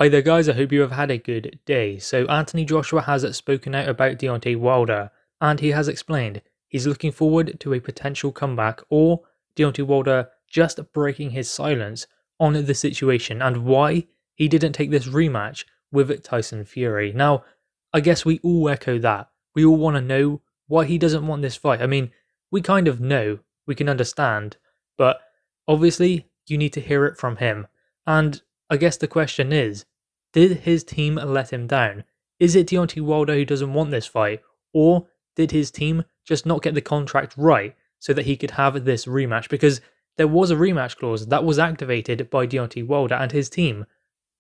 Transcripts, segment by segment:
Hi there guys, I hope you have had a good day. So Anthony Joshua has spoken out about Deontay Wilder, and he has explained he's looking forward to a potential comeback or Deontay Wilder just breaking his silence on the situation and why he didn't take this rematch with Tyson Fury. Now, I guess we all echo that. We all want to know why he doesn't want this fight. I mean, we kind of know, we can understand, but obviously you need to hear it from him. And I guess the question is, did his team let him down? Is it Deontay Wilder who doesn't want this fight? Or did his team just not get the contract right so that he could have this rematch? Because there was a rematch clause that was activated by Deontay Wilder and his team.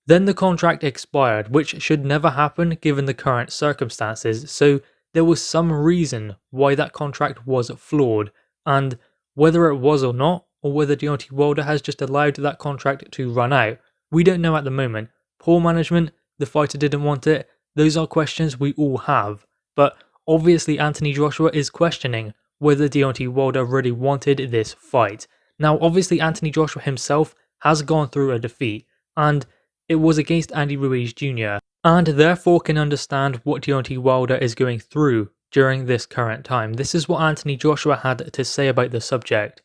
Then the contract expired, which should never happen given the current circumstances, so there was some reason why that contract was flawed, and whether it was or not, or whether Deontay Wilder has just allowed that contract to run out, we don't know at the moment. Poor management, the fighter didn't want it, those are questions we all have. But obviously Anthony Joshua is questioning whether Deontay Wilder really wanted this fight. Now obviously Anthony Joshua himself has gone through a defeat, and it was against Andy Ruiz Jr., and therefore can understand what Deontay Wilder is going through during this current time. This is what Anthony Joshua had to say about the subject.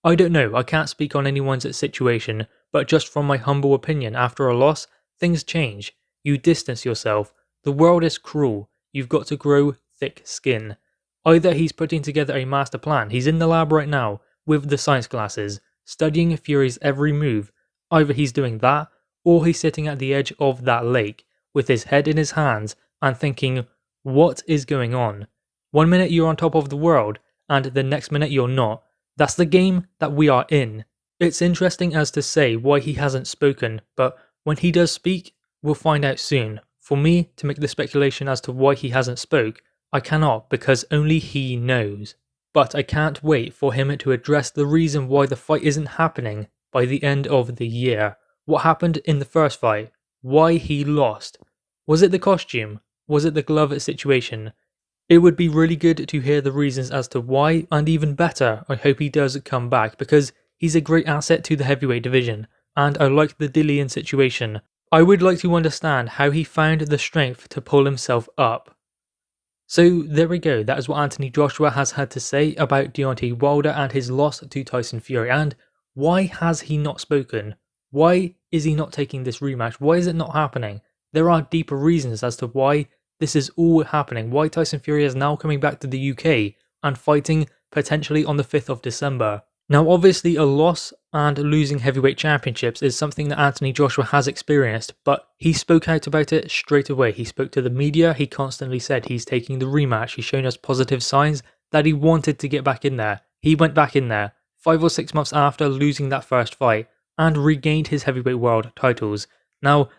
I don't know, I can't speak on anyone's situation, but just from my humble opinion, after a loss, things change. You distance yourself. The world is cruel. You've got to grow thick skin. Either he's putting together a master plan, he's in the lab right now, with the science glasses, studying Fury's every move. Either he's doing that, or he's sitting at the edge of that lake, with his head in his hands, and thinking, what is going on? 1 minute you're on top of the world, and the next minute you're not. That's the game that we are in. It's interesting as to say why he hasn't spoken, but when he does speak, we'll find out soon. For me to make the speculation as to why he hasn't spoke, I cannot, because only he knows. But I can't wait for him to address the reason why the fight isn't happening by the end of the year. What happened in the first fight? Why he lost? Was it the costume? Was it the glove situation? It would be really good to hear the reasons as to why, and even better, I hope he does come back, because he's a great asset to the heavyweight division, and I like the Dillian situation. I would like to understand how he found the strength to pull himself up. So there we go, that is what Anthony Joshua has had to say about Deontay Wilder and his loss to Tyson Fury, and why has he not spoken? Why is he not taking this rematch? Why is it not happening? There are deeper reasons as to why this is all happening, why Tyson Fury is now coming back to the UK and fighting potentially on the 5th of December. Now obviously a loss and losing heavyweight championships is something that Anthony Joshua has experienced, but he spoke out about it straight away. He spoke to the media, he constantly said he's taking the rematch, he's shown us positive signs that he wanted to get back in there. He went back in there 5 or 6 months after losing that first fight and regained his heavyweight world titles. Now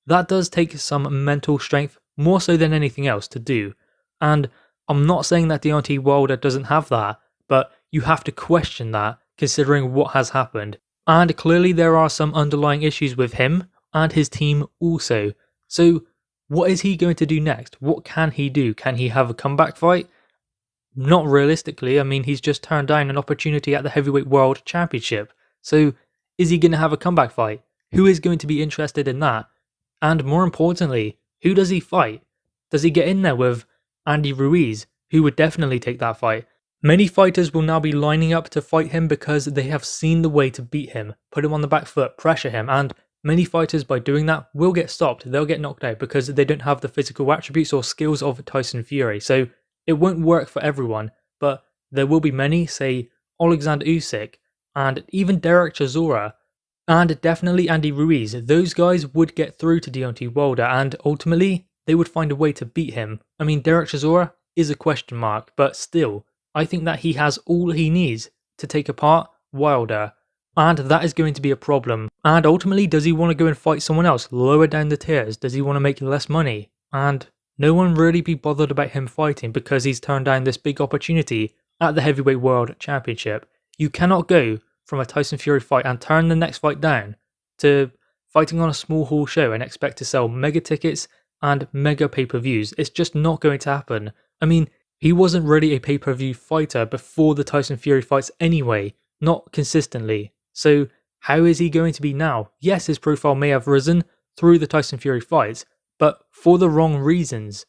that does take some mental strength, more so than anything else, to do. And I'm not saying that Deontay Wilder doesn't have that, but you have to question that considering what has happened. And clearly there are some underlying issues with him and his team also. So what is he going to do next? What can he do? Can he have a comeback fight? Not realistically. I mean, he's just turned down an opportunity at the Heavyweight World Championship. So is he going to have a comeback fight? Who is going to be interested in that? And more importantly, who does he fight? Does he get in there with Andy Ruiz, who would definitely take that fight? Many fighters will now be lining up to fight him because they have seen the way to beat him, put him on the back foot, pressure him, and many fighters by doing that will get stopped, they'll get knocked out because they don't have the physical attributes or skills of Tyson Fury. So it won't work for everyone, but there will be many, say Alexander Usyk, and even Derek Chisora, and definitely Andy Ruiz. Those guys would get through to Deontay Wilder and ultimately they would find a way to beat him. I mean, Derek Chisora is a question mark, but still, I think that he has all he needs to take apart Wilder, and that is going to be a problem. And ultimately, does he want to go and fight someone else lower down the tiers? Does he want to make less money? And no one really be bothered about him fighting because he's turned down this big opportunity at the Heavyweight World Championship. You cannot go from a Tyson Fury fight and turn the next fight down to fighting on a small hall show and expect to sell mega tickets and mega pay-per-views. It's just not going to happen. I mean, he wasn't really a pay-per-view fighter before the Tyson Fury fights anyway, not consistently. So how is he going to be now? Yes, his profile may have risen, through the Tyson Fury fights, but for the wrong reasons.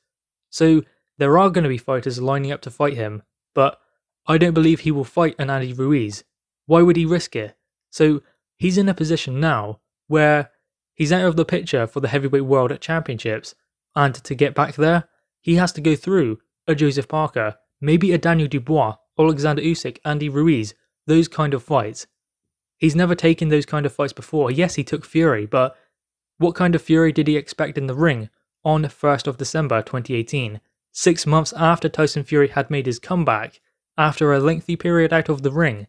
So there are going to be fighters lining up to fight him, but I don't believe he will fight an Andy Ruiz. Why would he risk it? So he's in a position now where he's out of the picture for the heavyweight world championships, and to get back there, he has to go through a Joseph Parker, maybe a Daniel Dubois, Alexander Usyk, Andy Ruiz, those kind of fights. He's never taken those kind of fights before. Yes, he took Fury, but what kind of Fury did he expect in the ring on 1st of December 2018? 6 months after Tyson Fury had made his comeback, after a lengthy period out of the ring.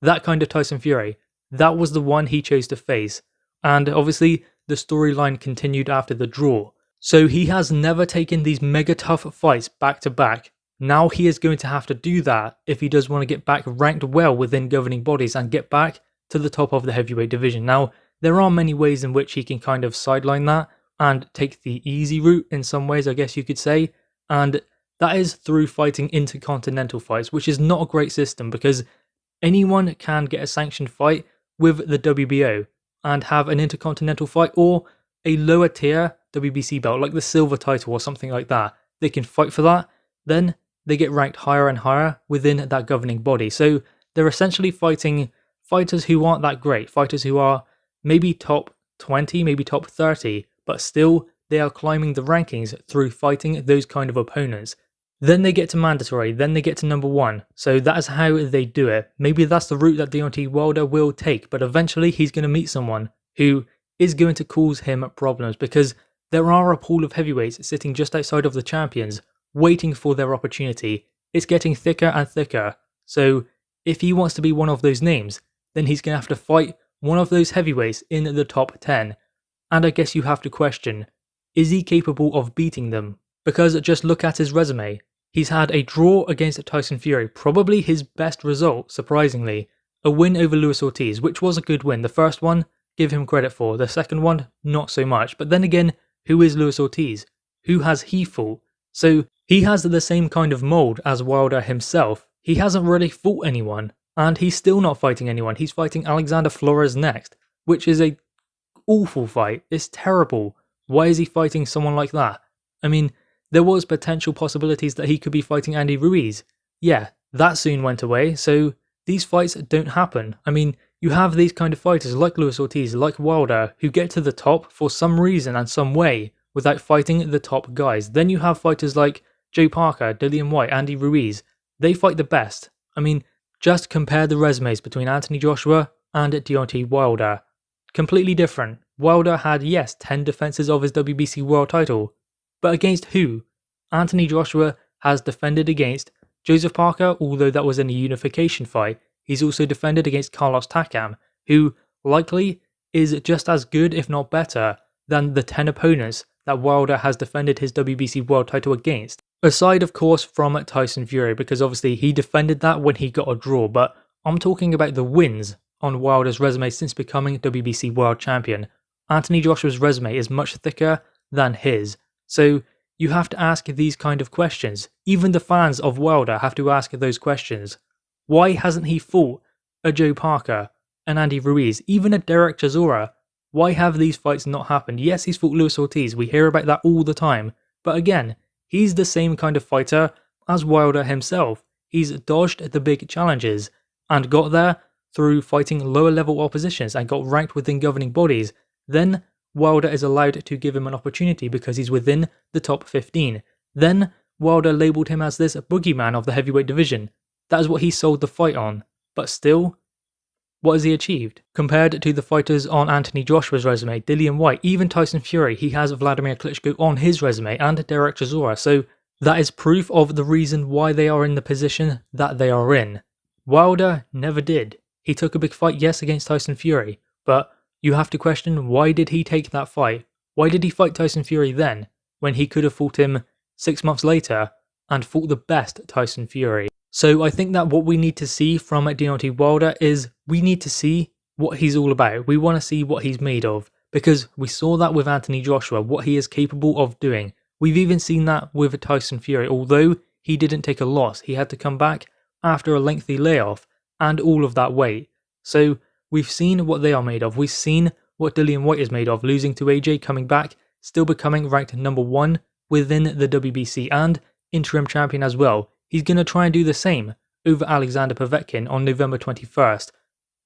That kind of Tyson Fury, that was the one he chose to face. And obviously, the storyline continued after the draw. So he has never taken these mega tough fights back to back. Now he is going to have to do that if he does want to get back ranked well within governing bodies and get back to the top of the heavyweight division. Now, there are many ways in which he can kind of sideline that and take the easy route in some ways, I guess you could say. And that is through fighting intercontinental fights, which is not a great system because anyone can get a sanctioned fight with the WBO and have an intercontinental fight or a lower tier WBC belt, like the silver title or something like that. They can fight for that, then they get ranked higher and higher within that governing body. So they're essentially fighting fighters who aren't that great, fighters who are maybe top 20, maybe top 30, but still they are climbing the rankings through fighting those kind of opponents. Then they get to mandatory, then they get to number 1. So that is how they do it. Maybe that's the route that Deontay Wilder will take, but eventually he's going to meet someone who is going to cause him problems because there are a pool of heavyweights sitting just outside of the champions, waiting for their opportunity. It's getting thicker and thicker. So if he wants to be one of those names, then he's going to have to fight one of those heavyweights in the top 10. And I guess you have to question, is he capable of beating them? Because just look at his resume. He's had a draw against Tyson Fury, probably his best result, surprisingly. A win over Luis Ortiz, which was a good win. The first one, give him credit for. The second one, not so much. But then again, who is Luis Ortiz? Who has he fought? So he has the same kind of mould as Wilder himself. He hasn't really fought anyone, and he's still not fighting anyone. He's fighting Alexander Flores next, which is a awful fight. It's terrible. Why is he fighting someone like that? I mean, there was potential possibilities that he could be fighting Andy Ruiz. Yeah, that soon went away, so these fights don't happen. I mean, you have these kind of fighters like Luis Ortiz, like Wilder, who get to the top for some reason and some way without fighting the top guys. Then you have fighters like Joe Parker, Dillian Whyte, Andy Ruiz. They fight the best. I mean, just compare the resumes between Anthony Joshua and Deontay Wilder. Completely different. Wilder had, yes, 10 defenses of his WBC world title. But against who? Anthony Joshua has defended against Joseph Parker, although that was in a unification fight. He's also defended against Carlos Takam, who likely is just as good, if not better, than the 10 opponents that Wilder has defended his WBC world title against. Aside, of course, from Tyson Fury, because obviously he defended that when he got a draw, but I'm talking about the wins on Wilder's resume since becoming WBC world champion. Anthony Joshua's resume is much thicker than his. So you have to ask these kind of questions. Even the fans of Wilder have to ask those questions. Why hasn't he fought a Joe Parker, an Andy Ruiz, even a Derek Chisora? Why have these fights not happened? Yes, he's fought Luis Ortiz. We hear about that all the time. But again, he's the same kind of fighter as Wilder himself. He's dodged the big challenges and got there through fighting lower level oppositions and got ranked within governing bodies. Then Wilder is allowed to give him an opportunity because he's within the top 15. Then Wilder labelled him as this boogeyman of the heavyweight division. That is what he sold the fight on. But still, what has he achieved? Compared to the fighters on Anthony Joshua's resume, Dillian Whyte, even Tyson Fury, he has Vladimir Klitschko on his resume and Derek Chisora. So that is proof of the reason why they are in the position that they are in. Wilder never did. He took a big fight, yes, against Tyson Fury, but you have to question, why did he take that fight? Why did he fight Tyson Fury then, when he could have fought him 6 months later and fought the best Tyson Fury? So I think that what we need to see from Deontay Wilder is we need to see what he's all about. We want to see what he's made of, because we saw that with Anthony Joshua, what he is capable of doing. We've even seen that with Tyson Fury, although he didn't take a loss. He had to come back after a lengthy layoff and all of that weight. So we've seen what they are made of. We've seen what Dillian Whyte is made of, losing to AJ, coming back, still becoming ranked number 1 within the WBC and interim champion as well. He's going to try and do the same over Alexander Povetkin on November 21st.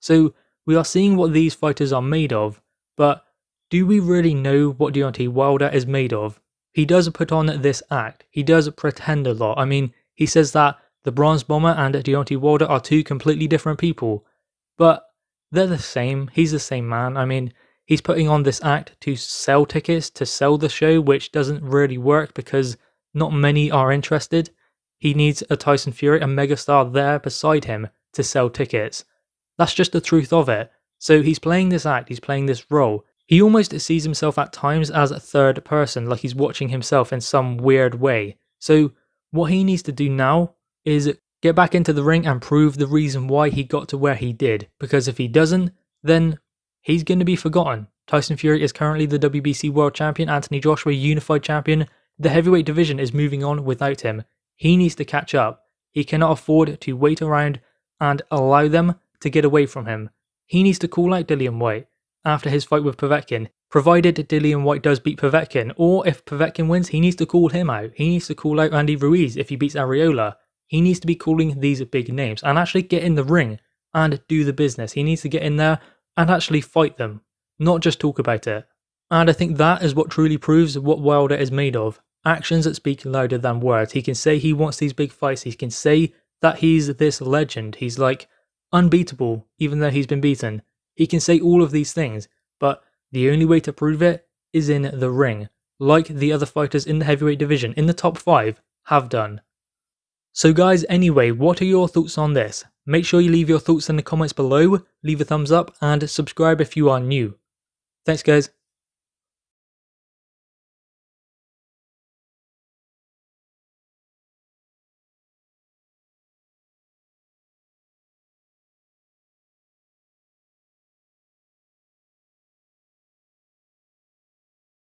So we are seeing what these fighters are made of, but do we really know what Deontay Wilder is made of? He does put on this act. He does pretend a lot. I mean, he says that the Bronze Bomber and Deontay Wilder are 2 completely different people, but they're the same. He's the same man. I mean, he's putting on this act to sell tickets, to sell the show, which doesn't really work because not many are interested. He needs a Tyson Fury, a megastar there beside him to sell tickets. That's just the truth of it. So he's playing this act, he's playing this role. He almost sees himself at times as a third person, like he's watching himself in some weird way. So what he needs to do now is get back into the ring and prove the reason why he got to where he did. Because if he doesn't, then he's going to be forgotten. Tyson Fury is currently the WBC World Champion, Anthony Joshua Unified Champion. The heavyweight division is moving on without him. He needs to catch up. He cannot afford to wait around and allow them to get away from him. He needs to call out Dillian Whyte after his fight with Povetkin, provided Dillian Whyte does beat Povetkin, or if Povetkin wins, he needs to call him out. He needs to call out Andy Ruiz if he beats Areola. He needs to be calling these big names and actually get in the ring and do the business. He needs to get in there and actually fight them, not just talk about it. And I think that is what truly proves what Wilder is made of. Actions that speak louder than words. He can say he wants these big fights. He can say that he's this legend. He's like unbeatable, even though he's been beaten. He can say all of these things, but the only way to prove it is in the ring, like the other fighters in the heavyweight division, in the top 5, have done. So guys, anyway, what are your thoughts on this? Make sure you leave your thoughts in the comments below, leave a thumbs up, and subscribe if you are new. Thanks guys.